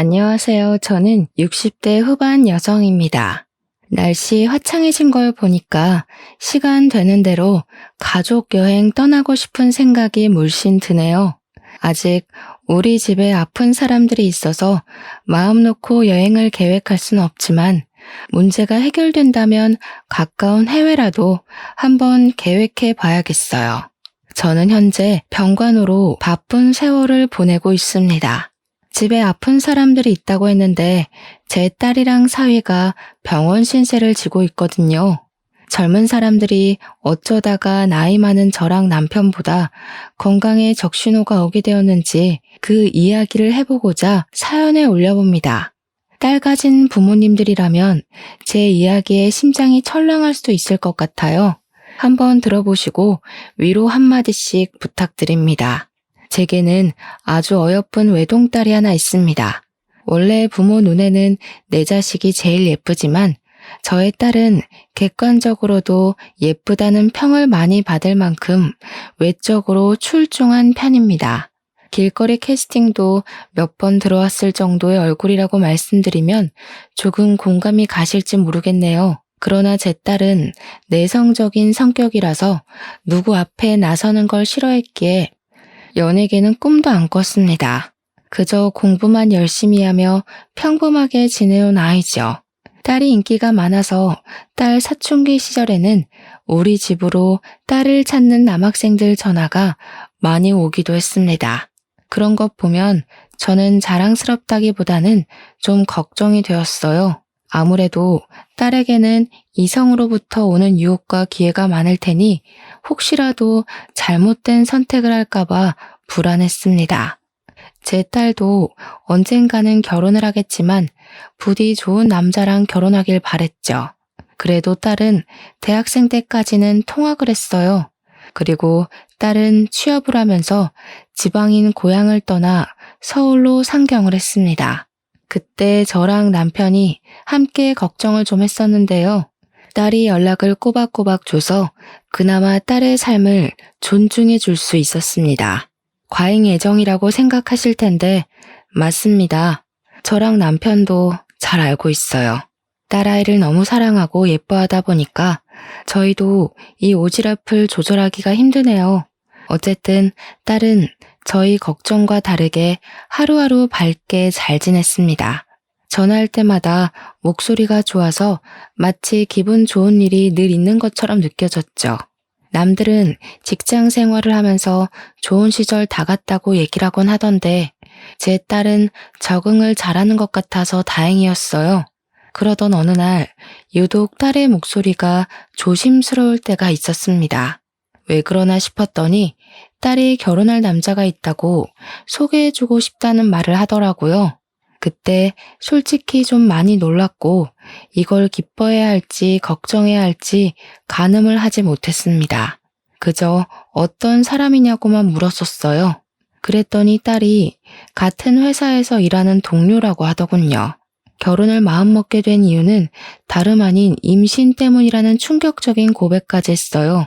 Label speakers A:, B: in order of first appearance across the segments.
A: 안녕하세요. 저는 60대 후반 여성입니다. 날씨 화창해진 걸 보니까 시간 되는 대로 가족 여행 떠나고 싶은 생각이 물씬 드네요. 아직 우리 집에 아픈 사람들이 있어서 마음 놓고 여행을 계획할 순 없지만 문제가 해결된다면 가까운 해외라도 한번 계획해 봐야겠어요. 저는 현재 병관으로 바쁜 세월을 보내고 있습니다. 집에 아픈 사람들이 있다고 했는데 제 딸이랑 사위가 병원 신세를 지고 있거든요. 젊은 사람들이 어쩌다가 나이 많은 저랑 남편보다 건강에 적신호가 오게 되었는지 그 이야기를 해보고자 사연에 올려봅니다. 딸 가진 부모님들이라면 제 이야기에 심장이 철렁할 수도 있을 것 같아요. 한번 들어보시고 위로 한마디씩 부탁드립니다. 제게는 아주 어여쁜 외동딸이 하나 있습니다. 원래 부모 눈에는 내 자식이 제일 예쁘지만 저의 딸은 객관적으로도 예쁘다는 평을 많이 받을 만큼 외적으로 출중한 편입니다. 길거리 캐스팅도 몇 번 들어왔을 정도의 얼굴이라고 말씀드리면 조금 공감이 가실지 모르겠네요. 그러나 제 딸은 내성적인 성격이라서 누구 앞에 나서는 걸 싫어했기에 연예계는 꿈도 안 꿨습니다. 그저 공부만 열심히 하며 평범하게 지내온 아이죠. 딸이 인기가 많아서 딸 사춘기 시절에는 우리 집으로 딸을 찾는 남학생들 전화가 많이 오기도 했습니다. 그런 것 보면 저는 자랑스럽다기보다는 좀 걱정이 되었어요. 아무래도 딸에게는 이성으로부터 오는 유혹과 기회가 많을 테니 혹시라도 잘못된 선택을 할까봐 불안했습니다. 제 딸도 언젠가는 결혼을 하겠지만 부디 좋은 남자랑 결혼하길 바랬죠. 그래도 딸은 대학생 때까지는 통학을 했어요. 그리고 딸은 취업을 하면서 지방인 고향을 떠나 서울로 상경을 했습니다. 그때 저랑 남편이 함께 걱정을 좀 했었는데요. 딸이 연락을 꼬박꼬박 줘서 그나마 딸의 삶을 존중해 줄 수 있었습니다. 과잉 애정이라고 생각하실 텐데 맞습니다. 저랑 남편도 잘 알고 있어요. 딸아이를 너무 사랑하고 예뻐하다 보니까 저희도 이 오지랖을 조절하기가 힘드네요. 어쨌든 딸은 저희 걱정과 다르게 하루하루 밝게 잘 지냈습니다. 전화할 때마다 목소리가 좋아서 마치 기분 좋은 일이 늘 있는 것처럼 느껴졌죠. 남들은 직장 생활을 하면서 좋은 시절 다 갔다고 얘기를 하곤 하던데 제 딸은 적응을 잘하는 것 같아서 다행이었어요. 그러던 어느 날 유독 딸의 목소리가 조심스러울 때가 있었습니다. 왜 그러나 싶었더니 딸이 결혼할 남자가 있다고 소개해주고 싶다는 말을 하더라고요. 그때 솔직히 좀 많이 놀랐고 이걸 기뻐해야 할지 걱정해야 할지 가늠을 하지 못했습니다. 그저 어떤 사람이냐고만 물었었어요. 그랬더니 딸이 같은 회사에서 일하는 동료라고 하더군요. 결혼을 마음먹게 된 이유는 다름 아닌 임신 때문이라는 충격적인 고백까지 했어요.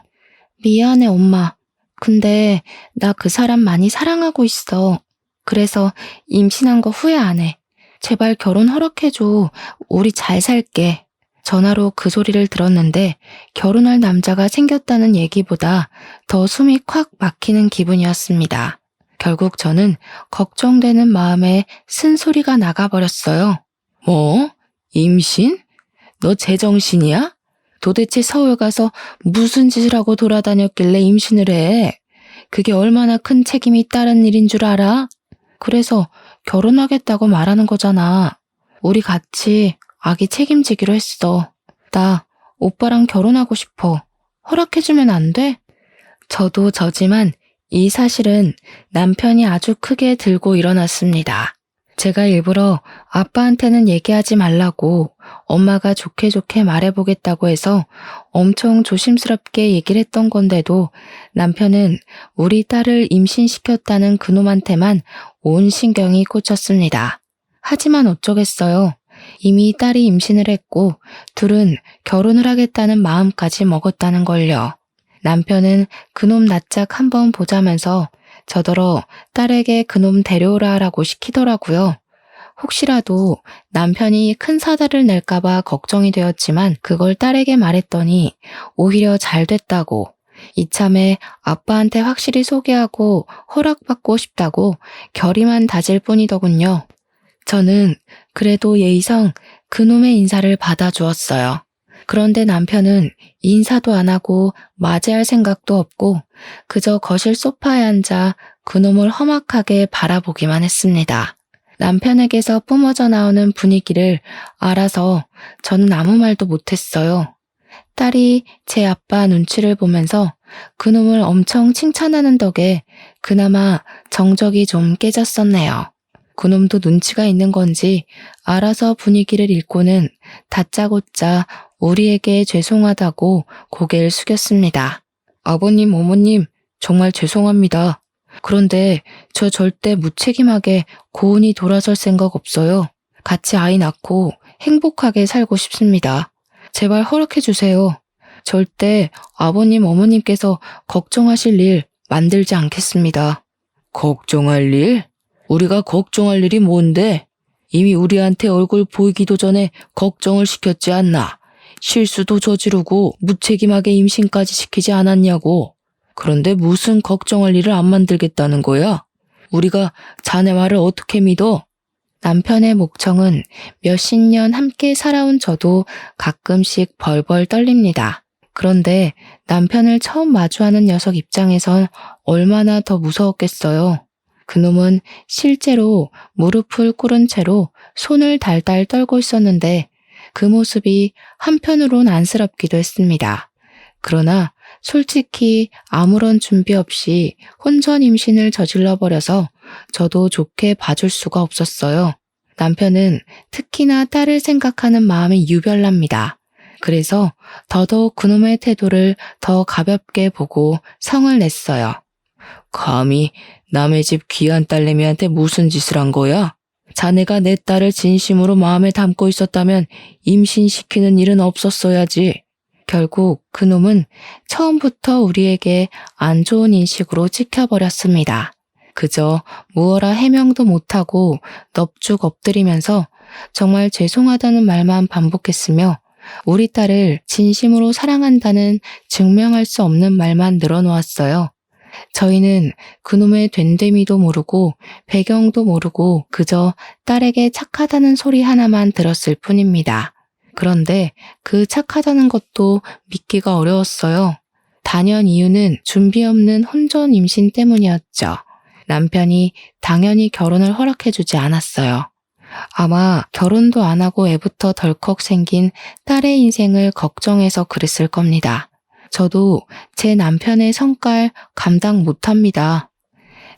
A: 미안해, 엄마. 근데 나 그 사람 많이 사랑하고 있어. 그래서 임신한 거 후회 안 해. 제발 결혼 허락해줘. 우리 잘 살게. 전화로 그 소리를 들었는데 결혼할 남자가 생겼다는 얘기보다 더 숨이 콱 막히는 기분이었습니다. 결국 저는 걱정되는 마음에 쓴소리가 나가버렸어요. 뭐? 임신? 너 제정신이야? 도대체 서울 가서 무슨 짓을 하고 돌아다녔길래 임신을 해? 그게 얼마나 큰 책임이 따른 일인 줄 알아? 그래서 결혼하겠다고 말하는 거잖아. 우리 같이 아기 책임지기로 했어. 나 오빠랑 결혼하고 싶어. 허락해주면 안 돼? 저도 저지만 이 사실은 남편이 아주 크게 들고 일어났습니다. 제가 일부러 아빠한테는 얘기하지 말라고 엄마가 좋게 말해보겠다고 해서 엄청 조심스럽게 얘기를 했던 건데도 남편은 우리 딸을 임신시켰다는 그놈한테만 온 신경이 꽂혔습니다. 하지만 어쩌겠어요. 이미 딸이 임신을 했고 둘은 결혼을 하겠다는 마음까지 먹었다는 걸요. 남편은 그놈 낯짝 한번 보자면서 저더러 딸에게 그놈 데려오라 하라고 시키더라고요. 혹시라도 남편이 큰 사달을 낼까봐 걱정이 되었지만 그걸 딸에게 말했더니 오히려 잘 됐다고, 이참에 아빠한테 확실히 소개하고 허락받고 싶다고 결의만 다질 뿐이더군요. 저는 그래도 예의상 그놈의 인사를 받아주었어요. 그런데 남편은 인사도 안 하고 맞이할 생각도 없고 그저 거실 소파에 앉아 그놈을 험악하게 바라보기만 했습니다. 남편에게서 뿜어져 나오는 분위기를 알아서 저는 아무 말도 못했어요. 딸이 제 아빠 눈치를 보면서 그놈을 엄청 칭찬하는 덕에 그나마 정적이 좀 깨졌었네요. 그놈도 눈치가 있는 건지 알아서 분위기를 읽고는 다짜고짜 우리에게 죄송하다고 고개를 숙였습니다. 아버님, 어머님, 정말 죄송합니다. 그런데 저 절대 무책임하게 고은이 돌아설 생각 없어요. 같이 아이 낳고 행복하게 살고 싶습니다. 제발 허락해 주세요. 절대 아버님, 어머님께서 걱정하실 일 만들지 않겠습니다. 걱정할 일? 우리가 걱정할 일이 뭔데? 이미 우리한테 얼굴 보이기도 전에 걱정을 시켰지 않나? 실수도 저지르고 무책임하게 임신까지 시키지 않았냐고. 그런데 무슨 걱정할 일을 안 만들겠다는 거야? 우리가 자네 말을 어떻게 믿어? 남편의 목청은 몇십 년 함께 살아온 저도 가끔씩 벌벌 떨립니다. 그런데 남편을 처음 마주하는 녀석 입장에선 얼마나 더 무서웠겠어요. 그놈은 실제로 무릎을 꿇은 채로 손을 달달 떨고 있었는데 그 모습이 한편으론 안쓰럽기도 했습니다. 그러나 솔직히 아무런 준비 없이 혼전 임신을 저질러 버려서 저도 좋게 봐줄 수가 없었어요. 남편은 특히나 딸을 생각하는 마음이 유별납니다. 그래서 더더욱 그놈의 태도를 더 가볍게 보고 성을 냈어요. 감히 남의 집 귀한 딸내미한테 무슨 짓을 한 거야? 자네가 내 딸을 진심으로 마음에 담고 있었다면 임신시키는 일은 없었어야지. 결국 그놈은 처음부터 우리에게 안 좋은 인식으로 찍혀버렸습니다. 그저 무어라 해명도 못하고 넙죽 엎드리면서 정말 죄송하다는 말만 반복했으며 우리 딸을 진심으로 사랑한다는 증명할 수 없는 말만 늘어놓았어요. 저희는 그놈의 된데미도 모르고 배경도 모르고 그저 딸에게 착하다는 소리 하나만 들었을 뿐입니다. 그런데 그 착하다는 것도 믿기가 어려웠어요. 단연 이유는 준비 없는 혼전 임신 때문이었죠. 남편이 당연히 결혼을 허락해주지 않았어요. 아마 결혼도 안 하고 애부터 덜컥 생긴 딸의 인생을 걱정해서 그랬을 겁니다. 저도 제 남편의 성깔 감당 못합니다.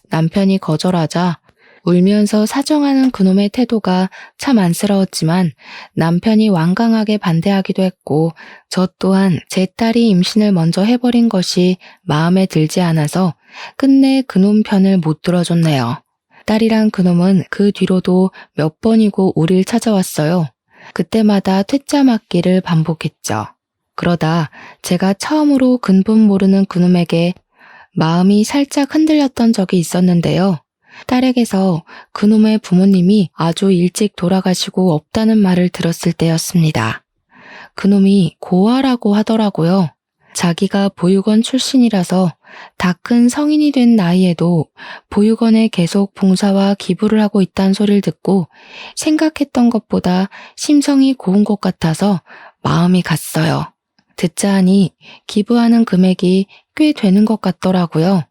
A: 남편이 거절하자 울면서 사정하는 그놈의 태도가 참 안쓰러웠지만 남편이 완강하게 반대하기도 했고 저 또한 제 딸이 임신을 먼저 해버린 것이 마음에 들지 않아서 끝내 그놈 편을 못 들어줬네요. 딸이랑 그놈은 그 뒤로도 몇 번이고 우릴 찾아왔어요. 그때마다 퇴짜 맞기를 반복했죠. 그러다 제가 처음으로 근본 모르는 그놈에게 마음이 살짝 흔들렸던 적이 있었는데요. 딸에게서 그놈의 부모님이 아주 일찍 돌아가시고 없다는 말을 들었을 때였습니다. 그놈이 고아라고 하더라고요. 자기가 보육원 출신이라서 다 큰 성인이 된 나이에도 보육원에 계속 봉사와 기부를 하고 있다는 소리를 듣고 생각했던 것보다 심성이 고운 것 같아서 마음이 갔어요. 듣자 하니 기부하는 금액이 꽤 되는 것 같더라고요.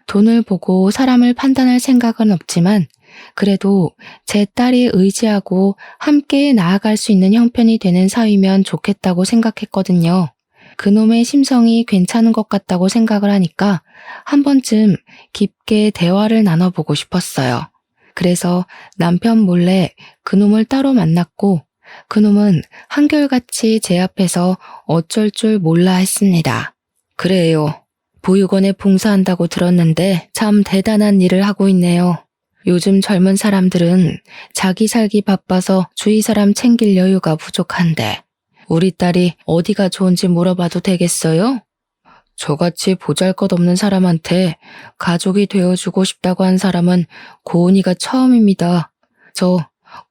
A: 돈을 보고 사람을 판단할 생각은 없지만 그래도 제 딸이 의지하고 함께 나아갈 수 있는 형편이 되는 사위면 좋겠다고 생각했거든요. 그놈의 심성이 괜찮은 것 같다고 생각을 하니까 한 번쯤 깊게 대화를 나눠보고 싶었어요. 그래서 남편 몰래 그놈을 따로 만났고 그놈은 한결같이 제 앞에서 어쩔 줄 몰라 했습니다. 그래요. 보육원에 봉사한다고 들었는데 참 대단한 일을 하고 있네요. 요즘 젊은 사람들은 자기 살기 바빠서 주위 사람 챙길 여유가 부족한데 우리 딸이 어디가 좋은지 물어봐도 되겠어요? 저같이 보잘것없는 사람한테 가족이 되어주고 싶다고 한 사람은 고은이가 처음입니다. 저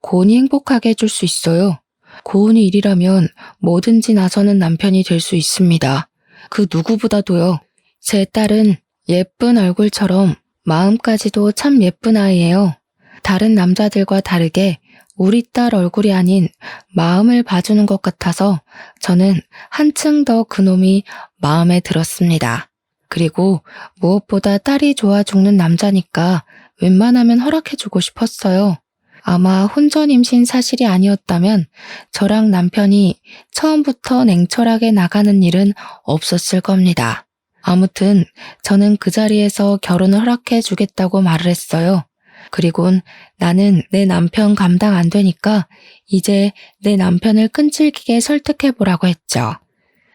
A: 고은이 행복하게 해줄 수 있어요. 고은이 일이라면 뭐든지 나서는 남편이 될 수 있습니다. 그 누구보다도요. 제 딸은 예쁜 얼굴처럼 마음까지도 참 예쁜 아이예요. 다른 남자들과 다르게 우리 딸 얼굴이 아닌 마음을 봐주는 것 같아서 저는 한층 더 그놈이 마음에 들었습니다. 그리고 무엇보다 딸이 좋아 죽는 남자니까 웬만하면 허락해주고 싶었어요. 아마 혼전 임신 사실이 아니었다면 저랑 남편이 처음부터 냉철하게 나가는 일은 없었을 겁니다. 아무튼 저는 그 자리에서 결혼을 허락해 주겠다고 말을 했어요. 그리곤 나는 내 남편 감당 안 되니까 이제 내 남편을 끈질기게 설득해보라고 했죠.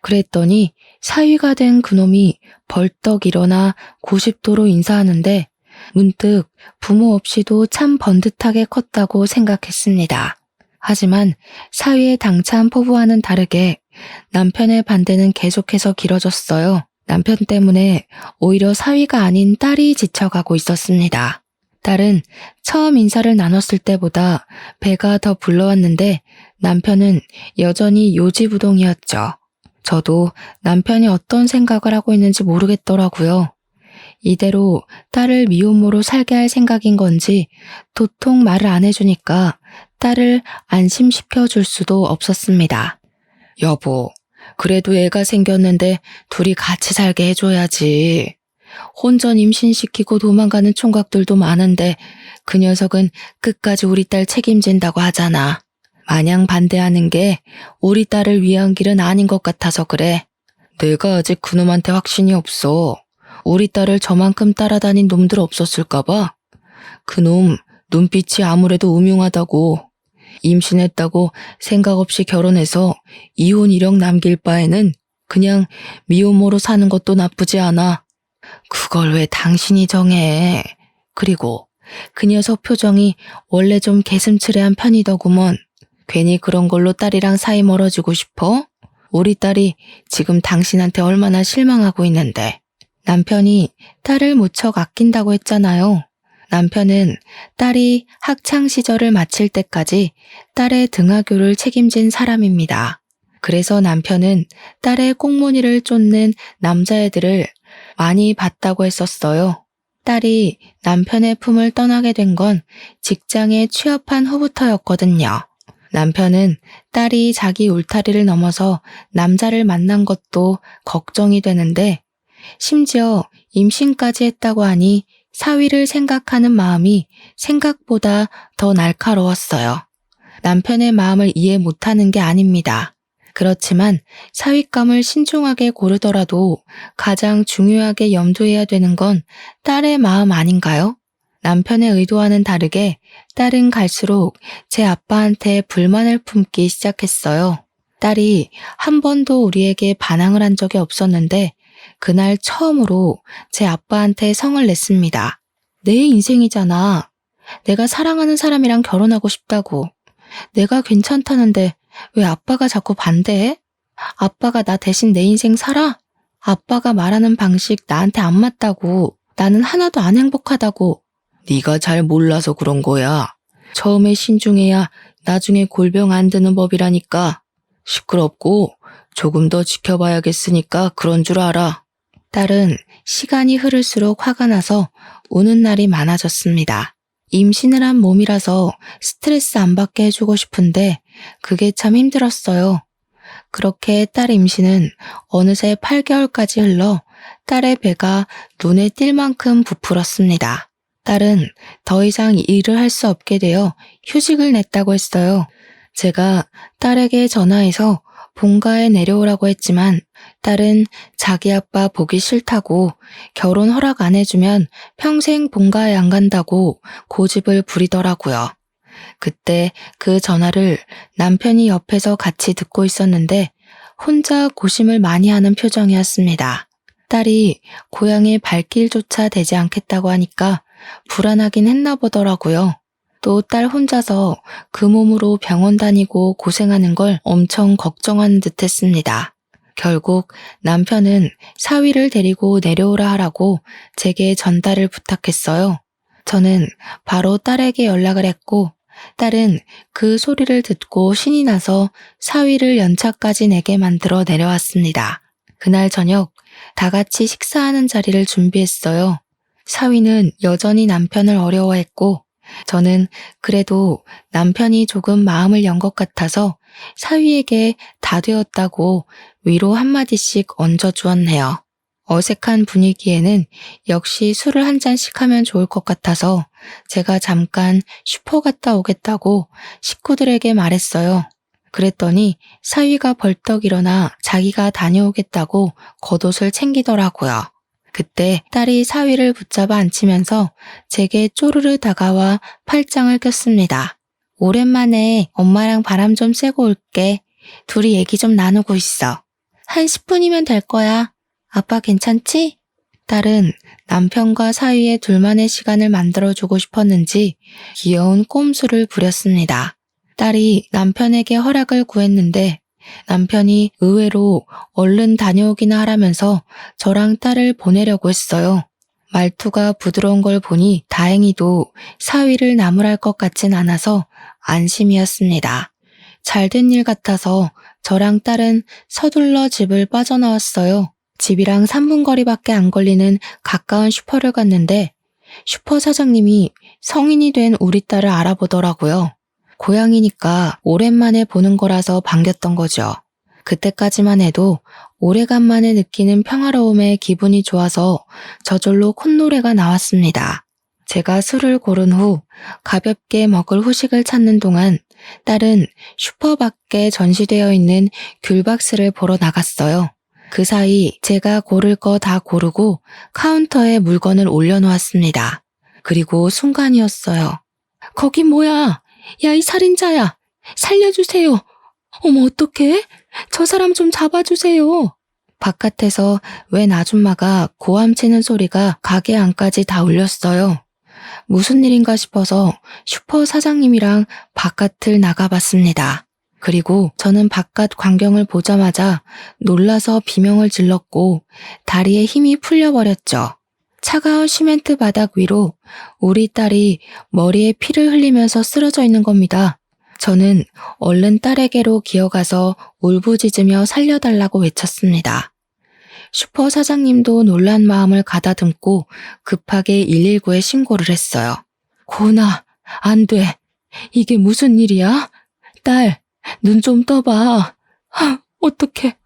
A: 그랬더니 사위가 된 그놈이 벌떡 일어나 90도로 인사하는데 문득 부모 없이도 참 번듯하게 컸다고 생각했습니다. 하지만 사위의 당찬 포부와는 다르게 남편의 반대는 계속해서 길어졌어요. 남편 때문에 오히려 사위가 아닌 딸이 지쳐가고 있었습니다. 딸은 처음 인사를 나눴을 때보다 배가 더 불러왔는데 남편은 여전히 요지부동이었죠. 저도 남편이 어떤 생각을 하고 있는지 모르겠더라고요. 이대로 딸을 미혼모로 살게 할 생각인 건지 도통 말을 안 해주니까 딸을 안심시켜 줄 수도 없었습니다. 여보, 그래도 애가 생겼는데 둘이 같이 살게 해줘야지. 혼전 임신시키고 도망가는 총각들도 많은데 그 녀석은 끝까지 우리 딸 책임진다고 하잖아. 마냥 반대하는 게 우리 딸을 위한 길은 아닌 것 같아서 그래. 내가 아직 그놈한테 확신이 없어. 우리 딸을 저만큼 따라다닌 놈들 없었을까봐. 그놈 눈빛이 아무래도 음흉하다고. 임신했다고 생각 없이 결혼해서 이혼 이력 남길 바에는 그냥 미혼모로 사는 것도 나쁘지 않아. 그걸 왜 당신이 정해. 그리고 그 녀석 표정이 원래 좀 개슴츠레한 편이더구먼. 괜히 그런 걸로 딸이랑 사이 멀어지고 싶어? 우리 딸이 지금 당신한테 얼마나 실망하고 있는데. 남편이 딸을 무척 아낀다고 했잖아요. 남편은 딸이 학창 시절을 마칠 때까지 딸의 등하교를 책임진 사람입니다. 그래서 남편은 딸의 꽁무니를 쫓는 남자애들을 많이 봤다고 했었어요. 딸이 남편의 품을 떠나게 된 건 직장에 취업한 후부터였거든요. 남편은 딸이 자기 울타리를 넘어서 남자를 만난 것도 걱정이 되는데 심지어 임신까지 했다고 하니 사위를 생각하는 마음이 생각보다 더 날카로웠어요. 남편의 마음을 이해 못하는 게 아닙니다. 그렇지만 사윗감을 신중하게 고르더라도 가장 중요하게 염두해야 되는 건 딸의 마음 아닌가요? 남편의 의도와는 다르게 딸은 갈수록 제 아빠한테 불만을 품기 시작했어요. 딸이 한 번도 우리에게 반항을 한 적이 없었는데 그날 처음으로 제 아빠한테 성을 냈습니다. 내 인생이잖아. 내가 사랑하는 사람이랑 결혼하고 싶다고. 내가 괜찮다는데 왜 아빠가 자꾸 반대해? 아빠가 나 대신 내 인생 살아? 아빠가 말하는 방식 나한테 안 맞다고. 나는 하나도 안 행복하다고. 네가 잘 몰라서 그런 거야. 처음에 신중해야 나중에 골병 안 드는 법이라니까. 시끄럽고 조금 더 지켜봐야겠으니까 그런 줄 알아. 딸은 시간이 흐를수록 화가 나서 우는 날이 많아졌습니다. 임신을 한 몸이라서 스트레스 안 받게 해주고 싶은데 그게 참 힘들었어요. 그렇게 딸 임신은 어느새 8개월까지 흘러 딸의 배가 눈에 띌 만큼 부풀었습니다. 딸은 더 이상 일을 할 수 없게 되어 휴직을 냈다고 했어요. 제가 딸에게 전화해서 본가에 내려오라고 했지만 딸은 자기 아빠 보기 싫다고 결혼 허락 안 해주면 평생 본가에 안 간다고 고집을 부리더라고요. 그때 그 전화를 남편이 옆에서 같이 듣고 있었는데 혼자 고심을 많이 하는 표정이었습니다. 딸이 고향의 발길조차 되지 않겠다고 하니까 불안하긴 했나 보더라고요. 또 딸 혼자서 그 몸으로 병원 다니고 고생하는 걸 엄청 걱정하는 듯 했습니다. 결국 남편은 사위를 데리고 내려오라 하라고 제게 전달을 부탁했어요. 저는 바로 딸에게 연락을 했고 딸은 그 소리를 듣고 신이 나서 사위를 연차까지 내게 만들어 내려왔습니다. 그날 저녁 다 같이 식사하는 자리를 준비했어요. 사위는 여전히 남편을 어려워했고 저는 그래도 남편이 조금 마음을 연 것 같아서 사위에게 다 되었다고 위로 한마디씩 얹어주었네요. 어색한 분위기에는 역시 술을 한 잔씩 하면 좋을 것 같아서 제가 잠깐 슈퍼 갔다 오겠다고 식구들에게 말했어요. 그랬더니 사위가 벌떡 일어나 자기가 다녀오겠다고 겉옷을 챙기더라고요. 그때 딸이 사위를 붙잡아 앉히면서 제게 쪼르르 다가와 팔짱을 꼈습니다. 오랜만에 엄마랑 바람 좀 쐬고 올게. 둘이 얘기 좀 나누고 있어. 한 10분이면 될 거야. 아빠 괜찮지? 딸은 남편과 사위의 둘만의 시간을 만들어주고 싶었는지 귀여운 꼼수를 부렸습니다. 딸이 남편에게 허락을 구했는데 남편이 의외로 얼른 다녀오기나 하라면서 저랑 딸을 보내려고 했어요. 말투가 부드러운 걸 보니 다행히도 사위를 나무랄 것 같진 않아서 안심이었습니다. 잘된 일 같아서 저랑 딸은 서둘러 집을 빠져나왔어요. 집이랑 3분 거리밖에 안 걸리는 가까운 슈퍼를 갔는데 슈퍼 사장님이 성인이 된 우리 딸을 알아보더라고요. 고양이니까 오랜만에 보는 거라서 반겼던 거죠. 그때까지만 해도 오래간만에 느끼는 평화로움에 기분이 좋아서 저절로 콧노래가 나왔습니다. 제가 술을 고른 후 가볍게 먹을 후식을 찾는 동안 딸은 슈퍼 밖에 전시되어 있는 귤박스를 보러 나갔어요. 그 사이 제가 고를 거 다 고르고 카운터에 물건을 올려놓았습니다. 그리고 순간이었어요. 거기 뭐야? 야, 이 살인자야! 살려주세요! 어머, 어떡해? 저 사람 좀 잡아주세요! 바깥에서 웬 아줌마가 고함치는 소리가 가게 안까지 다 울렸어요. 무슨 일인가 싶어서 슈퍼 사장님이랑 바깥을 나가봤습니다. 그리고 저는 바깥 광경을 보자마자 놀라서 비명을 질렀고 다리에 힘이 풀려버렸죠. 차가운 시멘트 바닥 위로 우리 딸이 머리에 피를 흘리면서 쓰러져 있는 겁니다. 저는 얼른 딸에게로 기어가서 울부짖으며 살려달라고 외쳤습니다. 슈퍼 사장님도 놀란 마음을 가다듬고 급하게 119에 신고를 했어요. 고은아, 안 돼. 이게 무슨 일이야? 딸, 눈 좀 떠봐. 어떡해.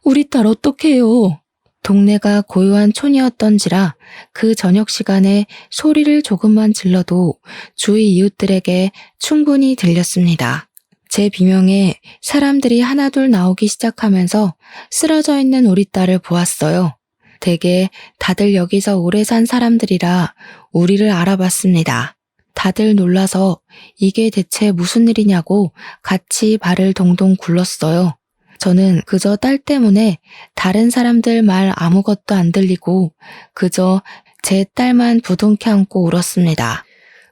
A: 우리 딸 어떡해요. 동네가 고요한 촌이었던지라 그 저녁 시간에 소리를 조금만 질러도 주위 이웃들에게 충분히 들렸습니다. 제 비명에 사람들이 하나둘 나오기 시작하면서 쓰러져 있는 우리 딸을 보았어요. 대개 다들 여기서 오래 산 사람들이라 우리를 알아봤습니다. 다들 놀라서 이게 대체 무슨 일이냐고 같이 발을 동동 굴렀어요. 저는 그저 딸 때문에 다른 사람들 말 아무것도 안 들리고 그저 제 딸만 부둥켜 안고 울었습니다.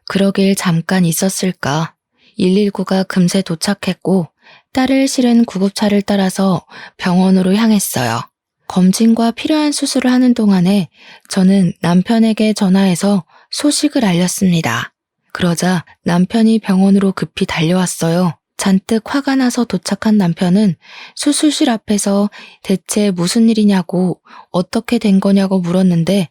A: 그러길 잠깐 있었을까. 119가 금세 도착했고 딸을 실은 구급차를 따라서 병원으로 향했어요. 검진과 필요한 수술을 하는 동안에 저는 남편에게 전화해서 소식을 알렸습니다. 그러자 남편이 병원으로 급히 달려왔어요. 잔뜩 화가 나서 도착한 남편은 수술실 앞에서 대체 무슨 일이냐고 어떻게 된 거냐고 물었는데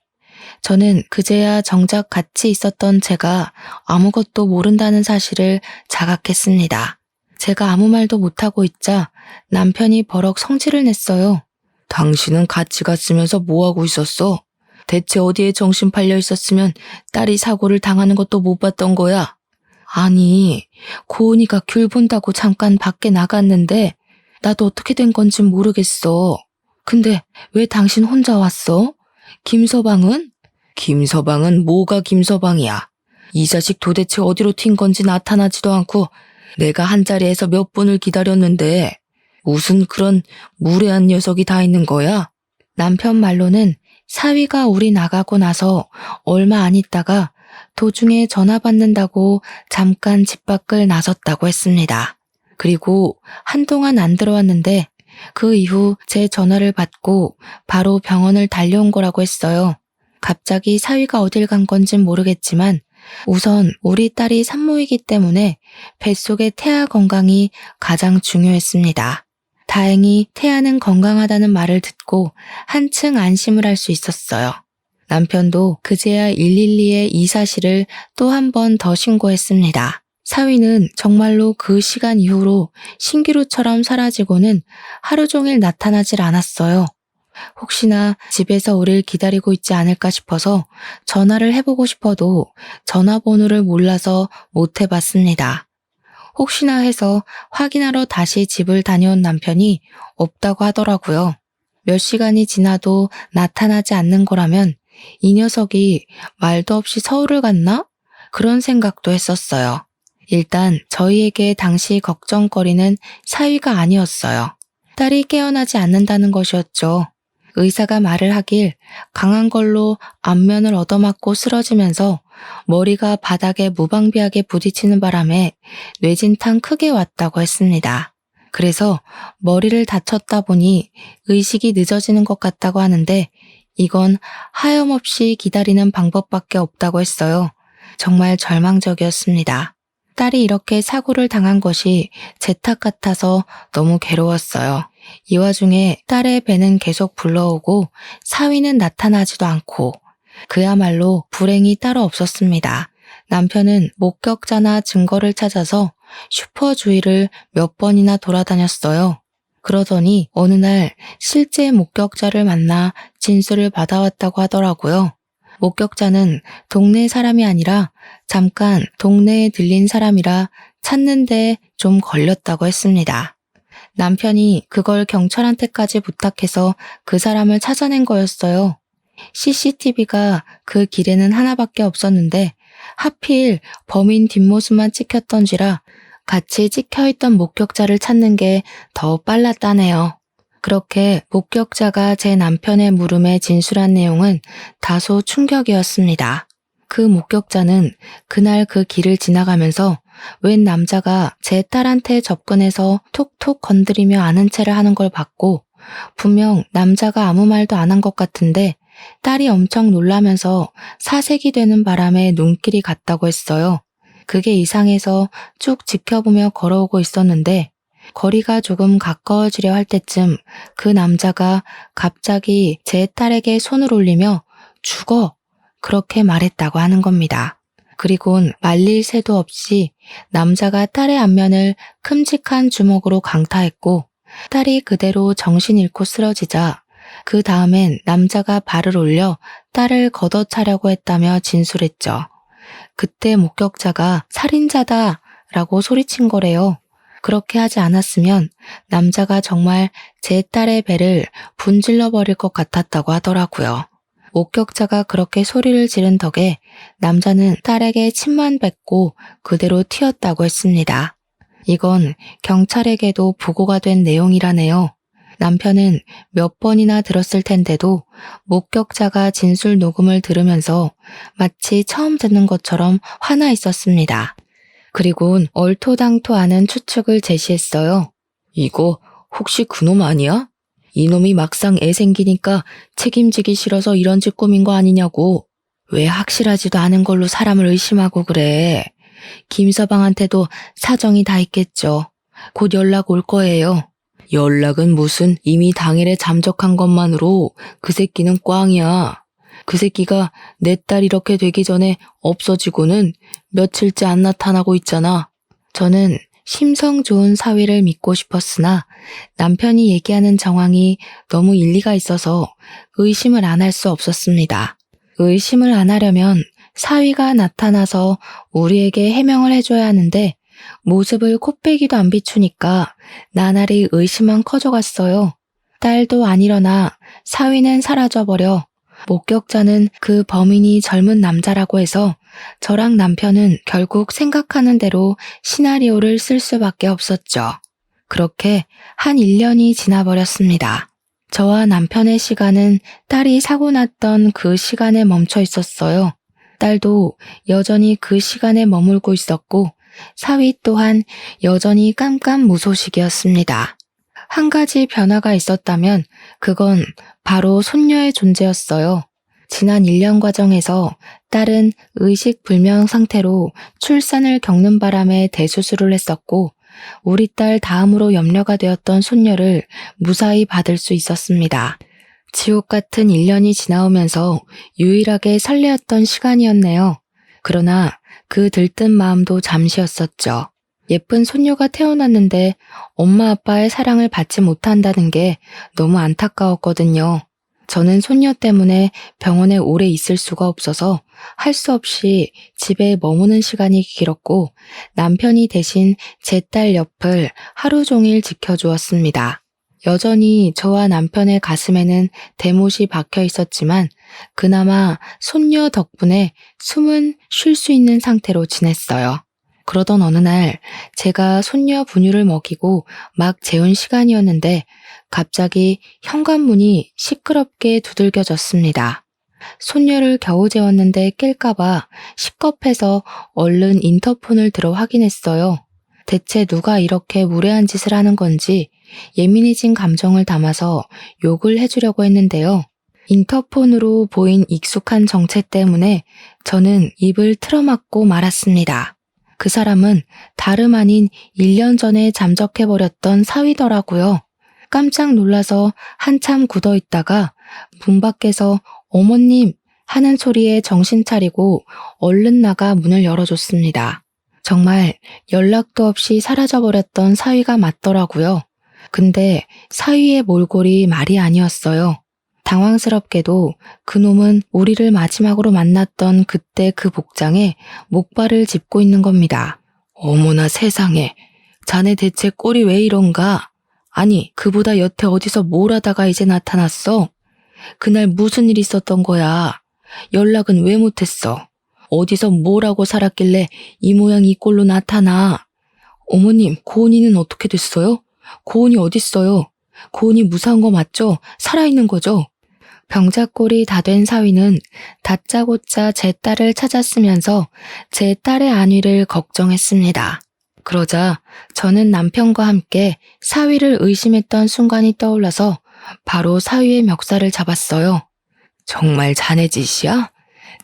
A: 저는 그제야 정작 같이 있었던 제가 아무것도 모른다는 사실을 자각했습니다. 제가 아무 말도 못하고 있자 남편이 버럭 성질을 냈어요. 당신은 같이 갔으면서 뭐하고 있었어? 대체 어디에 정신 팔려 있었으면 딸이 사고를 당하는 것도 못 봤던 거야? 아니, 고은이가 귤 본다고 잠깐 밖에 나갔는데 나도 어떻게 된 건진 모르겠어. 근데 왜 당신 혼자 왔어? 김서방은? 김서방은 뭐가 김서방이야? 이 자식 도대체 어디로 튄 건지 나타나지도 않고 내가 한자리에서 몇 분을 기다렸는데 무슨 그런 무례한 녀석이 다 있는 거야? 남편 말로는 사위가 우리 나가고 나서 얼마 안 있다가 도중에 전화 받는다고 잠깐 집 밖을 나섰다고 했습니다. 그리고 한동안 안 들어왔는데 그 이후 제 전화를 받고 바로 병원을 달려온 거라고 했어요. 갑자기 사위가 어딜 간 건진 모르겠지만 우선 우리 딸이 산모이기 때문에 뱃속의 태아 건강이 가장 중요했습니다. 다행히 태아는 건강하다는 말을 듣고 한층 안심을 할 수 있었어요. 남편도 그제야 112에 이 사실을 또 한 번 더 신고했습니다. 사위는 정말로 그 시간 이후로 신기루처럼 사라지고는 하루 종일 나타나질 않았어요. 혹시나 집에서 우리를 기다리고 있지 않을까 싶어서 전화를 해보고 싶어도 전화번호를 몰라서 못 해봤습니다. 혹시나 해서 확인하러 다시 집을 다녀온 남편이 없다고 하더라고요. 몇 시간이 지나도 나타나지 않는 거라면 이 녀석이 말도 없이 서울을 갔나? 그런 생각도 했었어요. 일단 저희에게 당시 걱정거리는 사위가 아니었어요. 딸이 깨어나지 않는다는 것이었죠. 의사가 말을 하길 강한 걸로 안면을 얻어맞고 쓰러지면서 머리가 바닥에 무방비하게 부딪히는 바람에 뇌진탕 크게 왔다고 했습니다. 그래서 머리를 다쳤다 보니 의식이 늦어지는 것 같다고 하는데 이건 하염없이 기다리는 방법밖에 없다고 했어요. 정말 절망적이었습니다. 딸이 이렇게 사고를 당한 것이 제 탓 같아서 너무 괴로웠어요. 이 와중에 딸의 배는 계속 불러오고 사위는 나타나지도 않고 그야말로 불행이 따로 없었습니다. 남편은 목격자나 증거를 찾아서 슈퍼 주위를 몇 번이나 돌아다녔어요. 그러더니 어느 날 실제 목격자를 만나 진술을 받아왔다고 하더라고요. 목격자는 동네 사람이 아니라 잠깐 동네에 들린 사람이라 찾는데 좀 걸렸다고 했습니다. 남편이 그걸 경찰한테까지 부탁해서 그 사람을 찾아낸 거였어요. CCTV가 그 길에는 하나밖에 없었는데 하필 범인 뒷모습만 찍혔던지라 같이 찍혀있던 목격자를 찾는 게 더 빨랐다네요. 그렇게 목격자가 제 남편의 물음에 진술한 내용은 다소 충격이었습니다. 그 목격자는 그날 그 길을 지나가면서 웬 남자가 제 딸한테 접근해서 톡톡 건드리며 아는 체를 하는 걸 봤고 분명 남자가 아무 말도 안 한 것 같은데 딸이 엄청 놀라면서 사색이 되는 바람에 눈길이 갔다고 했어요. 그게 이상해서 쭉 지켜보며 걸어오고 있었는데 거리가 조금 가까워지려 할 때쯤 그 남자가 갑자기 제 딸에게 손을 올리며 죽어! 그렇게 말했다고 하는 겁니다. 그리곤 말릴 새도 없이 남자가 딸의 안면을 큼직한 주먹으로 강타했고 딸이 그대로 정신 잃고 쓰러지자 그 다음엔 남자가 발을 올려 딸을 걷어차려고 했다며 진술했죠. 그때 목격자가 살인자다 라고 소리친 거래요. 그렇게 하지 않았으면 남자가 정말 제 딸의 배를 분질러 버릴 것 같았다고 하더라고요. 목격자가 그렇게 소리를 지른 덕에 남자는 딸에게 침만 뱉고 그대로 튀었다고 했습니다. 이건 경찰에게도 보고가 된 내용이라네요. 남편은 몇 번이나 들었을 텐데도 목격자가 진술 녹음을 들으면서 마치 처음 듣는 것처럼 화나 있었습니다. 그리곤 얼토당토하는 추측을 제시했어요. 이거 혹시 그놈 아니야? 이놈이 막상 애 생기니까 책임지기 싫어서 이런 짓 꾸민 거 아니냐고. 왜 확실하지도 않은 걸로 사람을 의심하고 그래. 김서방한테도 사정이 다 있겠죠. 곧 연락 올 거예요. 연락은 무슨 이미 당일에 잠적한 것만으로 그 새끼는 꽝이야. 그 새끼가 내 딸 이렇게 되기 전에 없어지고는 며칠째 안 나타나고 있잖아. 저는 심성 좋은 사위를 믿고 싶었으나 남편이 얘기하는 정황이 너무 일리가 있어서 의심을 안 할 수 없었습니다. 의심을 안 하려면 사위가 나타나서 우리에게 해명을 해줘야 하는데 모습을 코빼기도 안 비추니까 나날이 의심만 커져갔어요. 딸도 안 일어나 사위는 사라져버려 목격자는 그 범인이 젊은 남자라고 해서 저랑 남편은 결국 생각하는 대로 시나리오를 쓸 수밖에 없었죠. 그렇게 한 1년이 지나버렸습니다. 저와 남편의 시간은 딸이 사고 났던 그 시간에 멈춰 있었어요. 딸도 여전히 그 시간에 머물고 있었고 사위 또한 여전히 깜깜무소식이었습니다. 한 가지 변화가 있었다면 그건 바로 손녀의 존재였어요. 지난 1년 과정에서 딸은 의식불명 상태로 출산을 겪는 바람에 대수술을 했었고, 우리 딸 다음으로 염려가 되었던 손녀를 무사히 받을 수 있었습니다. 지옥 같은 1년이 지나오면서 유일하게 설레었던 시간이었네요. 그러나 그 들뜬 마음도 잠시였었죠. 예쁜 손녀가 태어났는데 엄마 아빠의 사랑을 받지 못한다는 게 너무 안타까웠거든요. 저는 손녀 때문에 병원에 오래 있을 수가 없어서 할 수 없이 집에 머무는 시간이 길었고, 남편이 대신 제 딸 옆을 하루 종일 지켜주었습니다. 여전히 저와 남편의 가슴에는 대못이 박혀 있었지만 그나마 손녀 덕분에 숨은 쉴 수 있는 상태로 지냈어요. 그러던 어느 날 제가 손녀 분유를 먹이고 막 재운 시간이었는데 갑자기 현관문이 시끄럽게 두들겨졌습니다. 손녀를 겨우 재웠는데 깰까봐 식겁해서 얼른 인터폰을 들어 확인했어요. 대체 누가 이렇게 무례한 짓을 하는 건지 예민해진 감정을 담아서 욕을 해주려고 했는데요. 인터폰으로 보인 익숙한 정체 때문에 저는 입을 틀어막고 말았습니다. 그 사람은 다름 아닌 1년 전에 잠적해버렸던 사위더라고요. 깜짝 놀라서 한참 굳어 있다가 문 밖에서 어머님 하는 소리에 정신 차리고 얼른 나가 문을 열어줬습니다. 정말 연락도 없이 사라져버렸던 사위가 맞더라고요. 근데 사위의 몰골이 말이 아니었어요. 당황스럽게도 그놈은 우리를 마지막으로 만났던 그때 그 복장에 목발을 짚고 있는 겁니다. 어머나 세상에, 자네 대체 꼴이 왜 이런가? 아니, 그보다 여태 어디서 뭘 하다가 이제 나타났어? 그날 무슨 일 있었던 거야? 연락은 왜 못했어? 어디서 뭘 하고 살았길래 이 모양 이 꼴로 나타나? 어머님, 고은이는 어떻게 됐어요? 고은이 어딨어요? 고은이 무사한 거 맞죠? 살아있는 거죠? 병자꼴이 다 된 사위는 다짜고짜 제 딸을 찾았으면서 제 딸의 안위를 걱정했습니다. 그러자 저는 남편과 함께 사위를 의심했던 순간이 떠올라서 바로 사위의 멱살을 잡았어요. 정말 자네 짓이야?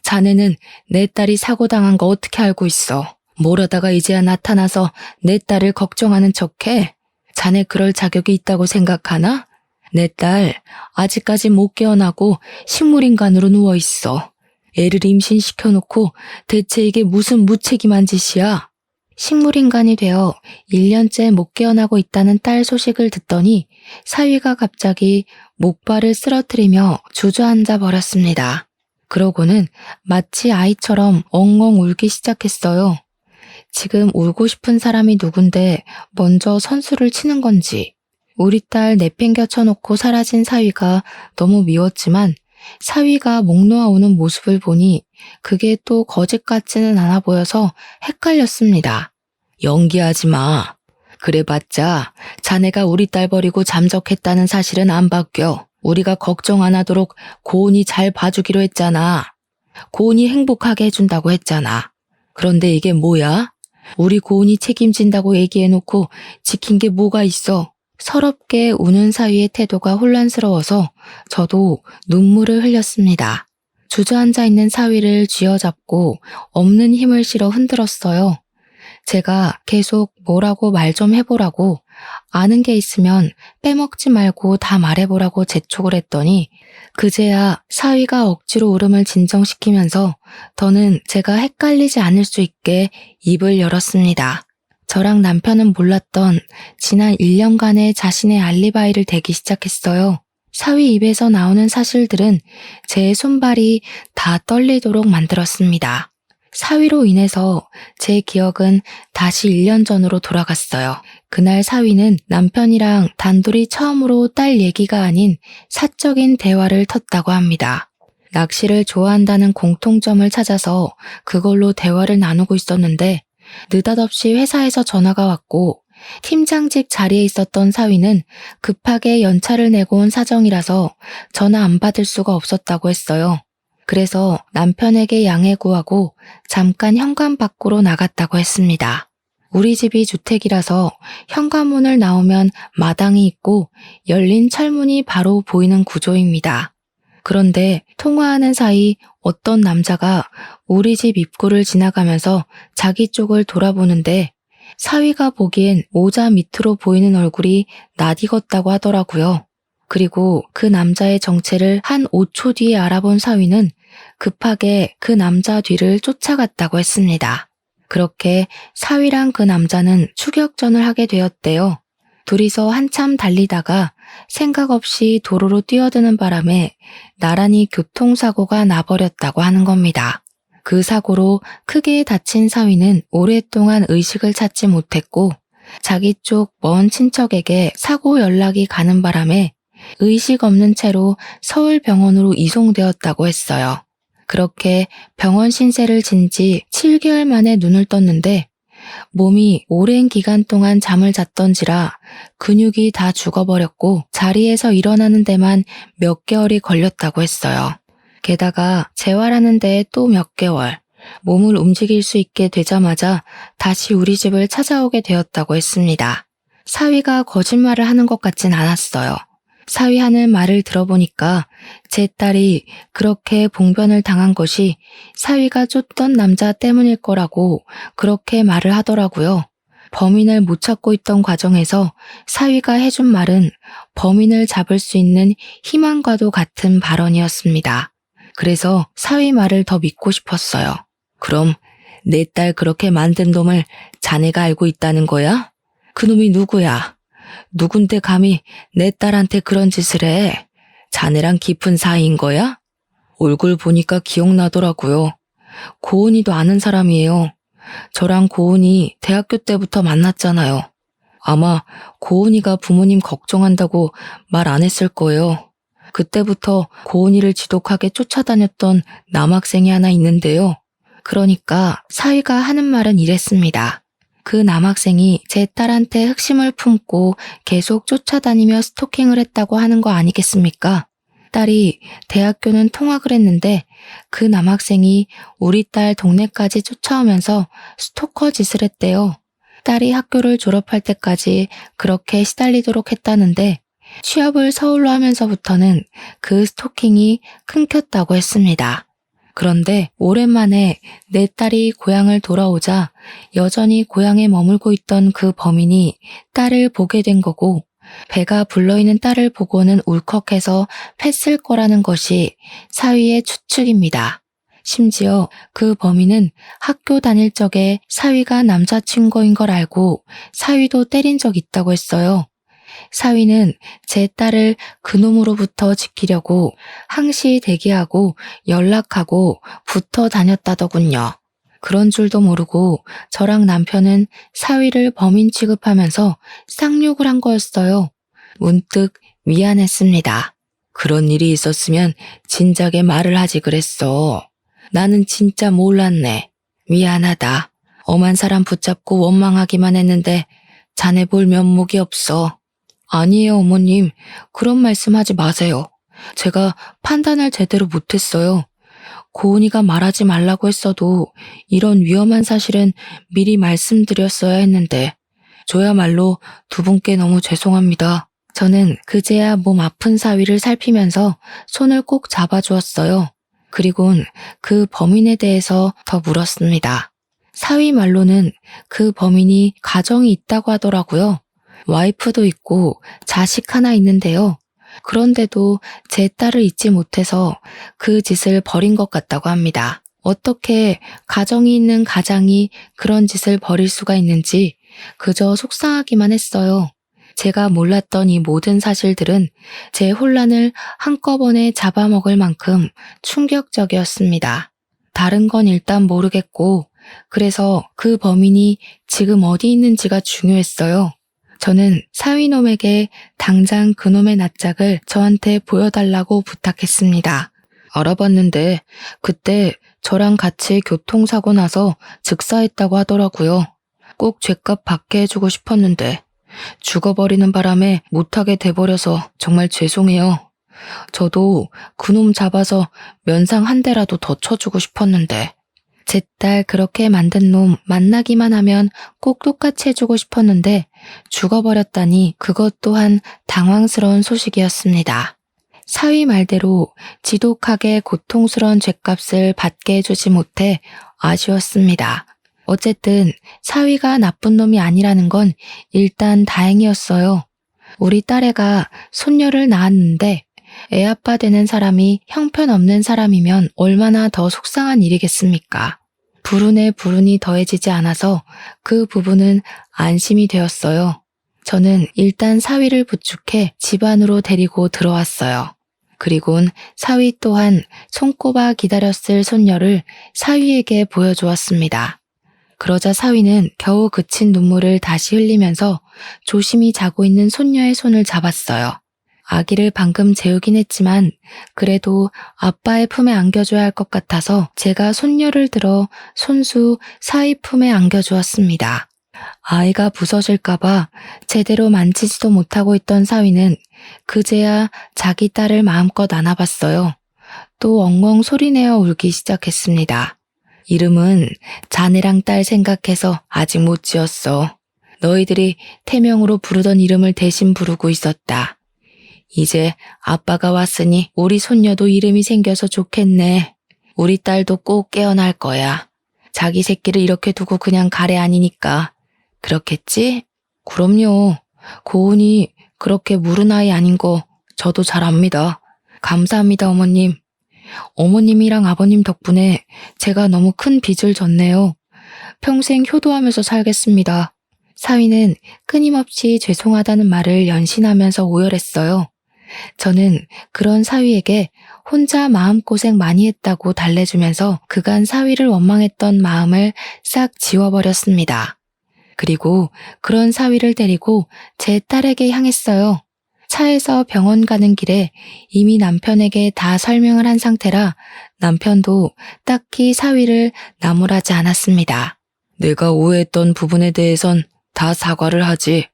A: 자네는 내 딸이 사고당한 거 어떻게 알고 있어? 뭘 하다가 이제야 나타나서 내 딸을 걱정하는 척해? 자네 그럴 자격이 있다고 생각하나? 내 딸 아직까지 못 깨어나고 식물인간으로 누워있어. 애를 임신시켜놓고 대체 이게 무슨 무책임한 짓이야? 식물인간이 되어 1년째 못 깨어나고 있다는 딸 소식을 듣더니 사위가 갑자기 목발을 쓰러뜨리며 주저앉아 버렸습니다. 그러고는 마치 아이처럼 엉엉 울기 시작했어요. 지금 울고 싶은 사람이 누군데 먼저 선수를 치는 건지. 우리 딸 내팽겨 쳐놓고 사라진 사위가 너무 미웠지만 사위가 목 놓아 우는 모습을 보니 그게 또 거짓 같지는 않아 보여서 헷갈렸습니다. 연기하지 마. 그래봤자 자네가 우리 딸 버리고 잠적했다는 사실은 안 바뀌어. 우리가 걱정 안 하도록 고은이 잘 봐주기로 했잖아. 고은이 행복하게 해준다고 했잖아. 그런데 이게 뭐야? 우리 고은이 책임진다고 얘기해놓고 지킨 게 뭐가 있어? 서럽게 우는 사위의 태도가 혼란스러워서 저도 눈물을 흘렸습니다. 주저앉아 있는 사위를 쥐어잡고 없는 힘을 실어 흔들었어요. 제가 계속 뭐라고 말 좀 해보라고, 아는 게 있으면 빼먹지 말고 다 말해보라고 재촉을 했더니 그제야 사위가 억지로 울음을 진정시키면서 더는 제가 헷갈리지 않을 수 있게 입을 열었습니다. 저랑 남편은 몰랐던 지난 1년간의 자신의 알리바이를 대기 시작했어요. 사위 입에서 나오는 사실들은 제 손발이 다 떨리도록 만들었습니다. 사위로 인해서 제 기억은 다시 1년 전으로 돌아갔어요. 그날 사위는 남편이랑 단둘이 처음으로 딸 얘기가 아닌 사적인 대화를 텄다고 합니다. 낚시를 좋아한다는 공통점을 찾아서 그걸로 대화를 나누고 있었는데 느닷없이 회사에서 전화가 왔고 팀장직 자리에 있었던 사위는 급하게 연차를 내고 온 사정이라서 전화 안 받을 수가 없었다고 했어요. 그래서 남편에게 양해 구하고 잠깐 현관 밖으로 나갔다고 했습니다. 우리 집이 주택이라서 현관문을 나오면 마당이 있고 열린 철문이 바로 보이는 구조입니다. 그런데 통화하는 사이 어떤 남자가 우리 집 입구를 지나가면서 자기 쪽을 돌아보는데 사위가 보기엔 모자 밑으로 보이는 얼굴이 낯익었다고 하더라고요. 그리고 그 남자의 정체를 한 5초 뒤에 알아본 사위는 급하게 그 남자 뒤를 쫓아갔다고 했습니다. 그렇게 사위랑 그 남자는 추격전을 하게 되었대요. 둘이서 한참 달리다가 생각 없이 도로로 뛰어드는 바람에 나란히 교통사고가 나버렸다고 하는 겁니다. 그 사고로 크게 다친 사위는 오랫동안 의식을 찾지 못했고 자기 쪽 먼 친척에게 사고 연락이 가는 바람에 의식 없는 채로 서울병원으로 이송되었다고 했어요. 그렇게 병원 신세를 진 지 7개월 만에 눈을 떴는데 몸이 오랜 기간 동안 잠을 잤던지라 근육이 다 죽어버렸고 자리에서 일어나는 데만 몇 개월이 걸렸다고 했어요. 게다가 재활하는 데 또 몇 개월, 몸을 움직일 수 있게 되자마자 다시 우리 집을 찾아오게 되었다고 했습니다. 사위가 거짓말을 하는 것 같진 않았어요. 사위 하는 말을 들어보니까 제 딸이 그렇게 봉변을 당한 것이 사위가 쫓던 남자 때문일 거라고 그렇게 말을 하더라고요. 범인을 못 찾고 있던 과정에서 사위가 해준 말은 범인을 잡을 수 있는 희망과도 같은 발언이었습니다. 그래서 사위 말을 더 믿고 싶었어요. 그럼 내 딸 그렇게 만든 놈을 자네가 알고 있다는 거야? 그놈이 누구야? 누군데 감히 내 딸한테 그런 짓을 해? 자네랑 깊은 사이인 거야? 얼굴 보니까 기억나더라고요. 고은이도 아는 사람이에요. 저랑 고은이 대학교 때부터 만났잖아요. 아마 고은이가 부모님 걱정한다고 말 안 했을 거예요. 그때부터 고은이를 지독하게 쫓아다녔던 남학생이 하나 있는데요. 그러니까 사위가 하는 말은 이랬습니다. 그 남학생이 제 딸한테 흑심을 품고 계속 쫓아다니며 스토킹을 했다고 하는 거 아니겠습니까? 딸이 대학교는 통학을 했는데 그 남학생이 우리 딸 동네까지 쫓아오면서 스토커 짓을 했대요. 딸이 학교를 졸업할 때까지 그렇게 시달리도록 했다는데 취업을 서울로 하면서부터는 그 스토킹이 끊겼다고 했습니다. 그런데 오랜만에 내 딸이 고향을 돌아오자 여전히 고향에 머물고 있던 그 범인이 딸을 보게 된 거고 배가 불러있는 딸을 보고는 울컥해서 팼을 거라는 것이 사위의 추측입니다. 심지어 그 범인은 학교 다닐 적에 사위가 남자친구인 걸 알고 사위도 때린 적 있다고 했어요. 사위는 제 딸을 그놈으로부터 지키려고 항시 대기하고 연락하고 붙어 다녔다더군요. 그런 줄도 모르고 저랑 남편은 사위를 범인 취급하면서 쌍욕을 한 거였어요. 문득 미안했습니다. 그런 일이 있었으면 진작에 말을 하지 그랬어. 나는 진짜 몰랐네. 미안하다. 엄한 사람 붙잡고 원망하기만 했는데 자네 볼 면목이 없어. 아니에요, 어머님. 그런 말씀하지 마세요. 제가 판단을 제대로 못했어요. 고은이가 말하지 말라고 했어도 이런 위험한 사실은 미리 말씀드렸어야 했는데 저야말로 두 분께 너무 죄송합니다. 저는 그제야 몸 아픈 사위를 살피면서 손을 꼭 잡아주었어요. 그리곤 그 범인에 대해서 더 물었습니다. 사위 말로는 그 범인이 가정이 있다고 하더라고요. 와이프도 있고 자식 하나 있는데요. 그런데도 제 딸을 잊지 못해서 그 짓을 벌인 것 같다고 합니다. 어떻게 가정이 있는 가장이 그런 짓을 벌일 수가 있는지 그저 속상하기만 했어요. 제가 몰랐던 이 모든 사실들은 제 혼란을 한꺼번에 잡아먹을 만큼 충격적이었습니다. 다른 건 일단 모르겠고 그래서 그 범인이 지금 어디 있는지가 중요했어요. 저는 사위놈에게 당장 그놈의 낯짝을 저한테 보여달라고 부탁했습니다. 알아봤는데 그때 저랑 같이 교통사고 나서 즉사했다고 하더라고요. 꼭 죗값 받게 해주고 싶었는데 죽어버리는 바람에 못하게 돼버려서 정말 죄송해요. 저도 그놈 잡아서 면상 한 대라도 더 쳐주고 싶었는데 제 딸 그렇게 만든 놈 만나기만 하면 꼭 똑같이 해주고 싶었는데 죽어버렸다니 그것 또한 당황스러운 소식이었습니다. 사위 말대로 지독하게 고통스러운 죗값을 받게 해주지 못해 아쉬웠습니다. 어쨌든 사위가 나쁜 놈이 아니라는 건 일단 다행이었어요. 우리 딸애가 손녀를 낳았는데 애아빠 되는 사람이 형편없는 사람이면 얼마나 더 속상한 일이겠습니까? 불운에 불운이 더해지지 않아서 그 부분은 안심이 되었어요. 저는 일단 사위를 부축해 집 안으로 데리고 들어왔어요. 그리곤 사위 또한 손꼽아 기다렸을 손녀를 사위에게 보여주었습니다. 그러자 사위는 겨우 그친 눈물을 다시 흘리면서 조심히 자고 있는 손녀의 손을 잡았어요. 아기를 방금 재우긴 했지만 그래도 아빠의 품에 안겨줘야 할 것 같아서 제가 손녀를 들어 손수 사위 품에 안겨주었습니다. 아이가 부서질까봐 제대로 만지지도 못하고 있던 사위는 그제야 자기 딸을 마음껏 안아봤어요. 또 엉엉 소리내어 울기 시작했습니다. 이름은 자네랑 딸 생각해서 아직 못 지었어. 너희들이 태명으로 부르던 이름을 대신 부르고 있었다. 이제 아빠가 왔으니 우리 손녀도 이름이 생겨서 좋겠네. 우리 딸도 꼭 깨어날 거야. 자기 새끼를 이렇게 두고 그냥 가래 아니니까. 그렇겠지? 그럼요. 고은이 그렇게 물은 아이 아닌 거 저도 잘 압니다. 감사합니다, 어머님. 어머님이랑 아버님 덕분에 제가 너무 큰 빚을 졌네요. 평생 효도하면서 살겠습니다. 사위는 끊임없이 죄송하다는 말을 연신하면서 오열했어요. 저는 그런 사위에게 혼자 마음고생 많이 했다고 달래주면서 그간 사위를 원망했던 마음을 싹 지워버렸습니다. 그리고 그런 사위를 데리고 제 딸에게 향했어요. 차에서 병원 가는 길에 이미 남편에게 다 설명을 한 상태라 남편도 딱히 사위를 나무라지 않았습니다. 내가 오해했던 부분에 대해선 다 사과를 하지.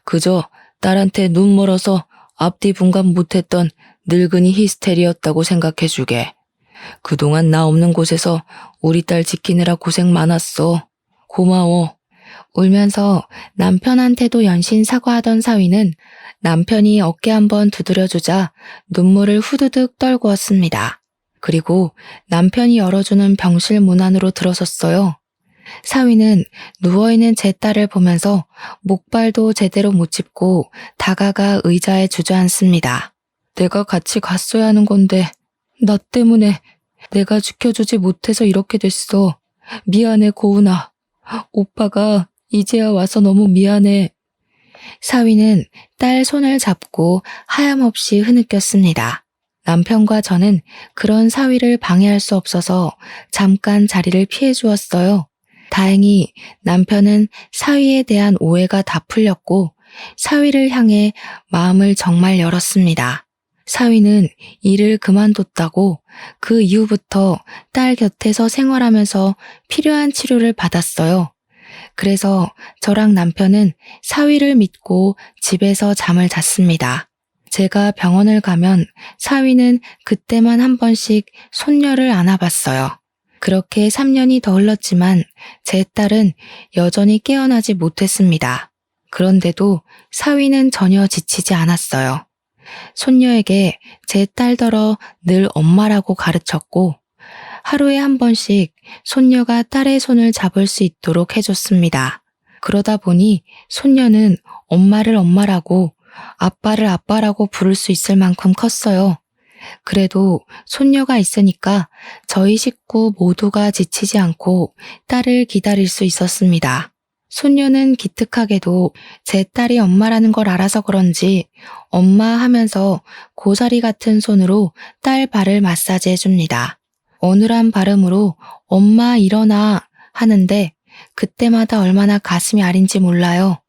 A: 그저 딸한테 눈 멀어서 앞뒤 분간 못했던 늙은이 히스테리였다고 생각해주게. 그동안 나 없는 곳에서 우리 딸 지키느라 고생 많았어. 고마워. 울면서 남편한테도 연신 사과하던 사위는 남편이 어깨 한번 두드려주자 눈물을 후두둑 떨구었습니다. 그리고 남편이 열어주는 병실 문 안으로 들어섰어요. 사위는 누워있는 제 딸을 보면서 목발도 제대로 못 짚고 다가가 의자에 주저앉습니다. 내가 같이 갔어야 하는 건데 나 때문에 내가 지켜주지 못해서 이렇게 됐어. 미안해, 고은아. 오빠가 이제야 와서 너무 미안해. 사위는 딸 손을 잡고 하염없이 흐느꼈습니다. 남편과 저는 그런 사위를 방해할 수 없어서 잠깐 자리를 피해 주었어요. 다행히 남편은 사위에 대한 오해가 다 풀렸고 사위를 향해 마음을 정말 열었습니다. 사위는 일을 그만뒀다고 그 이후부터 딸 곁에서 생활하면서 필요한 치료를 받았어요. 그래서 저랑 남편은 사위를 믿고 집에서 잠을 잤습니다. 제가 병원을 가면 사위는 그때만 한 번씩 손녀를 안아봤어요. 그렇게 3년이 더 흘렀지만 제 딸은 여전히 깨어나지 못했습니다. 그런데도 사위는 전혀 지치지 않았어요. 손녀에게 제 딸더러 늘 엄마라고 가르쳤고 하루에 한 번씩 손녀가 딸의 손을 잡을 수 있도록 해줬습니다. 그러다 보니 손녀는 엄마를 엄마라고 아빠를 아빠라고 부를 수 있을 만큼 컸어요. 그래도 손녀가 있으니까 저희 식구 모두가 지치지 않고 딸을 기다릴 수 있었습니다. 손녀는 기특하게도 제 딸이 엄마라는 걸 알아서 그런지 엄마 하면서 고사리 같은 손으로 딸 발을 마사지 해줍니다. 어눌한 발음으로 엄마 일어나 하는데 그때마다 얼마나 가슴이 아린지 몰라요.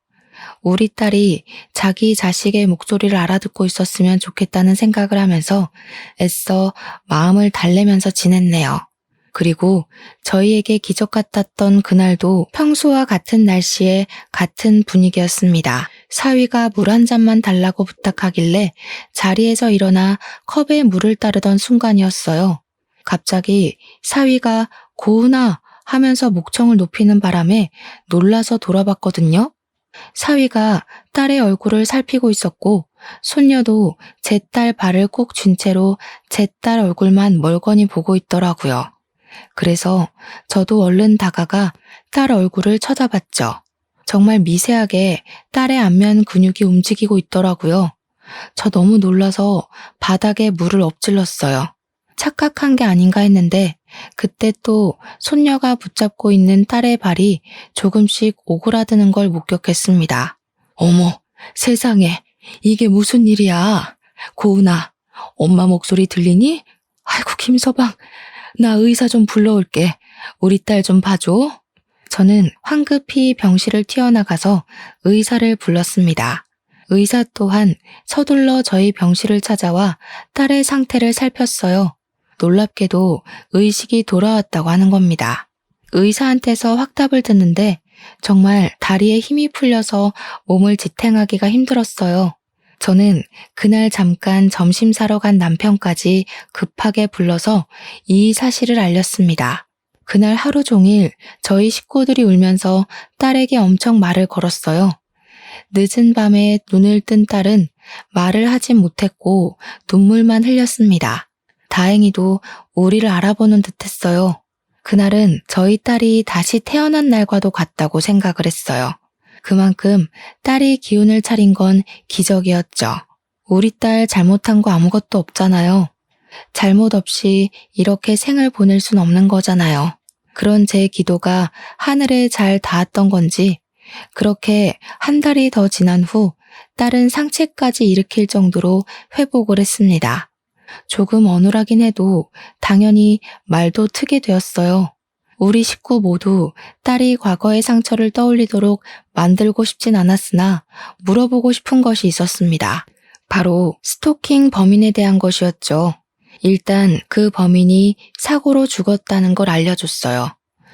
A: 우리 딸이 자기 자식의 목소리를 알아듣고 있었으면 좋겠다는 생각을 하면서 애써 마음을 달래면서 지냈네요. 그리고 저희에게 기적 같았던 그날도 평소와 같은 날씨에 같은 분위기였습니다. 사위가 물 한 잔만 달라고 부탁하길래 자리에서 일어나 컵에 물을 따르던 순간이었어요. 갑자기 사위가 고은아 하면서 목청을 높이는 바람에 놀라서 돌아봤거든요. 사위가 딸의 얼굴을 살피고 있었고 손녀도 제 딸 발을 꼭 쥔 채로 제 딸 얼굴만 멀거니 보고 있더라고요. 그래서 저도 얼른 다가가 딸 얼굴을 쳐다봤죠. 정말 미세하게 딸의 안면 근육이 움직이고 있더라고요. 저 너무 놀라서 바닥에 물을 엎질렀어요. 착각한 게 아닌가 했는데 그때 또 손녀가 붙잡고 있는 딸의 발이 조금씩 오그라드는 걸 목격했습니다. 어머, 세상에, 이게 무슨 일이야? 고은아, 엄마 목소리 들리니? 아이고, 김서방, 나 의사 좀 불러올게. 우리 딸 좀 봐줘. 저는 황급히 병실을 튀어나가서 의사를 불렀습니다. 의사 또한 서둘러 저희 병실을 찾아와 딸의 상태를 살폈어요. 놀랍게도 의식이 돌아왔다고 하는 겁니다. 의사한테서 확답을 듣는데 정말 다리에 힘이 풀려서 몸을 지탱하기가 힘들었어요. 저는 그날 잠깐 점심 사러 간 남편까지 급하게 불러서 이 사실을 알렸습니다. 그날 하루 종일 저희 식구들이 울면서 딸에게 엄청 말을 걸었어요. 늦은 밤에 눈을 뜬 딸은 말을 하진 못했고 눈물만 흘렸습니다. 다행히도 우리를 알아보는 듯했어요. 그날은 저희 딸이 다시 태어난 날과도 같다고 생각을 했어요. 그만큼 딸이 기운을 차린 건 기적이었죠. 우리 딸 잘못한 거 아무것도 없잖아요. 잘못 없이 이렇게 생을 보낼 순 없는 거잖아요. 그런 제 기도가 하늘에 잘 닿았던 건지 그렇게 한 달이 더 지난 후 딸은 상체까지 일으킬 정도로 회복을 했습니다. 조금 어눌하긴 해도 당연히 말도 트게 되었어요. 우리 식구 모두 딸이 과거의 상처를 떠올리도록 만들고 싶진 않았으나 물어보고 싶은 것이 있었습니다. 바로 스토킹 범인에 대한 것이었죠. 일단 그 범인이 사고로 죽었다는 걸 알려줬어요.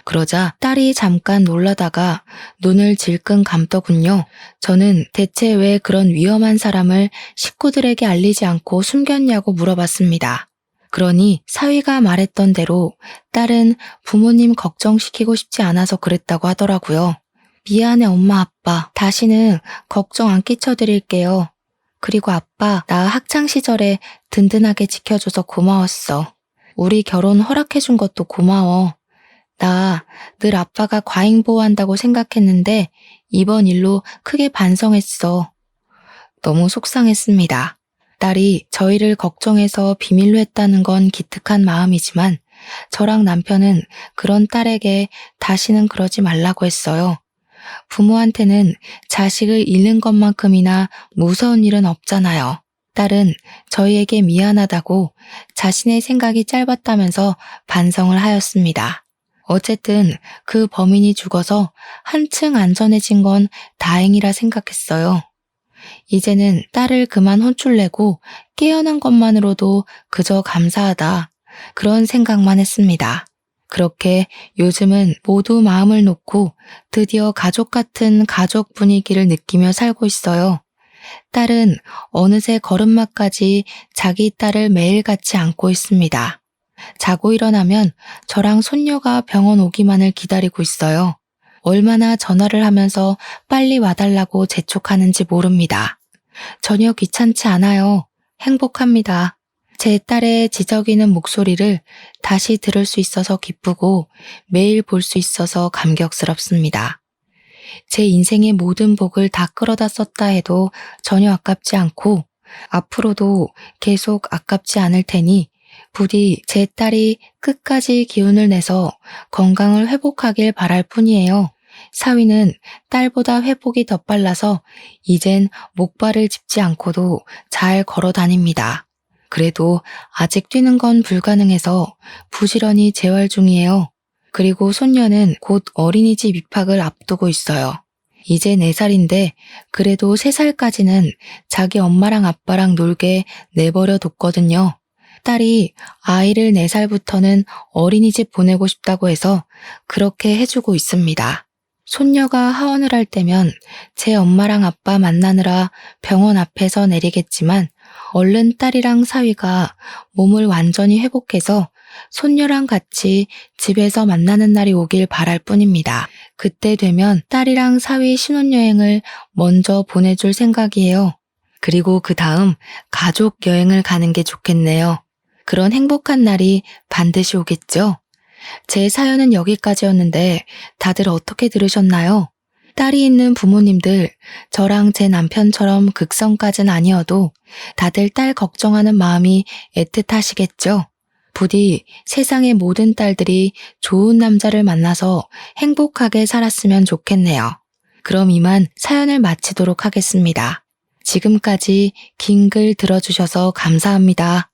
A: 그러자 딸이 잠깐 놀라다가 눈을 질끈 감더군요. 저는 대체 왜 그런 위험한 사람을 식구들에게 알리지 않고 숨겼냐고 물어봤습니다. 그러니 사위가 말했던 대로 딸은 부모님 걱정시키고 싶지 않아서 그랬다고 하더라고요. 미안해 엄마 아빠. 다시는 걱정 안 끼쳐드릴게요. 그리고 아빠, 나 학창시절에 든든하게 지켜줘서 고마웠어. 우리 결혼 허락해준 것도 고마워. 나 늘 아빠가 과잉보호한다고 생각했는데 이번 일로 크게 반성했어. 너무 속상했습니다. 딸이 저희를 걱정해서 비밀로 했다는 건 기특한 마음이지만 저랑 남편은 그런 딸에게 다시는 그러지 말라고 했어요. 부모한테는 자식을 잃는 것만큼이나 무서운 일은 없잖아요. 딸은 저희에게 미안하다고 자신의 생각이 짧았다면서 반성을 하였습니다. 어쨌든 그 범인이 죽어서 한층 안전해진 건 다행이라 생각했어요. 이제는 딸을 그만 혼쭐내고 깨어난 것만으로도 그저 감사하다. 그런 생각만 했습니다. 그렇게 요즘은 모두 마음을 놓고 드디어 가족 같은 가족 분위기를 느끼며 살고 있어요. 딸은 어느새 걸음마까지 자기 딸을 매일같이 안고 있습니다. 자고 일어나면 저랑 손녀가 병원 오기만을 기다리고 있어요. 얼마나 전화를 하면서 빨리 와달라고 재촉하는지 모릅니다. 전혀 귀찮지 않아요. 행복합니다. 제 딸의 지저귀는 목소리를 다시 들을 수 있어서 기쁘고 매일 볼 수 있어서 감격스럽습니다. 제 인생의 모든 복을 다 끌어다 썼다 해도 전혀 아깝지 않고 앞으로도 계속 아깝지 않을 테니 부디 제 딸이 끝까지 기운을 내서 건강을 회복하길 바랄 뿐이에요. 사위는 딸보다 회복이 더 빨라서 이젠 목발을 짚지 않고도 잘 걸어 다닙니다. 그래도 아직 뛰는 건 불가능해서 부지런히 재활 중이에요. 그리고 손녀는 곧 어린이집 입학을 앞두고 있어요. 이제 4살인데 그래도 3살까지는 자기 엄마랑 아빠랑 놀게 내버려 뒀거든요. 딸이 아이를 4살부터는 어린이집 보내고 싶다고 해서 그렇게 해주고 있습니다. 손녀가 하원을 할 때면 제 엄마랑 아빠 만나느라 병원 앞에서 내리겠지만 얼른 딸이랑 사위가 몸을 완전히 회복해서 손녀랑 같이 집에서 만나는 날이 오길 바랄 뿐입니다. 그때 되면 딸이랑 사위 신혼여행을 먼저 보내줄 생각이에요. 그리고 그 다음 가족 여행을 가는 게 좋겠네요. 그런 행복한 날이 반드시 오겠죠? 제 사연은 여기까지였는데 다들 어떻게 들으셨나요? 딸이 있는 부모님들, 저랑 제 남편처럼 극성까진 아니어도 다들 딸 걱정하는 마음이 애틋하시겠죠? 부디 세상의 모든 딸들이 좋은 남자를 만나서 행복하게 살았으면 좋겠네요. 그럼 이만 사연을 마치도록 하겠습니다. 지금까지 긴 글 들어주셔서 감사합니다.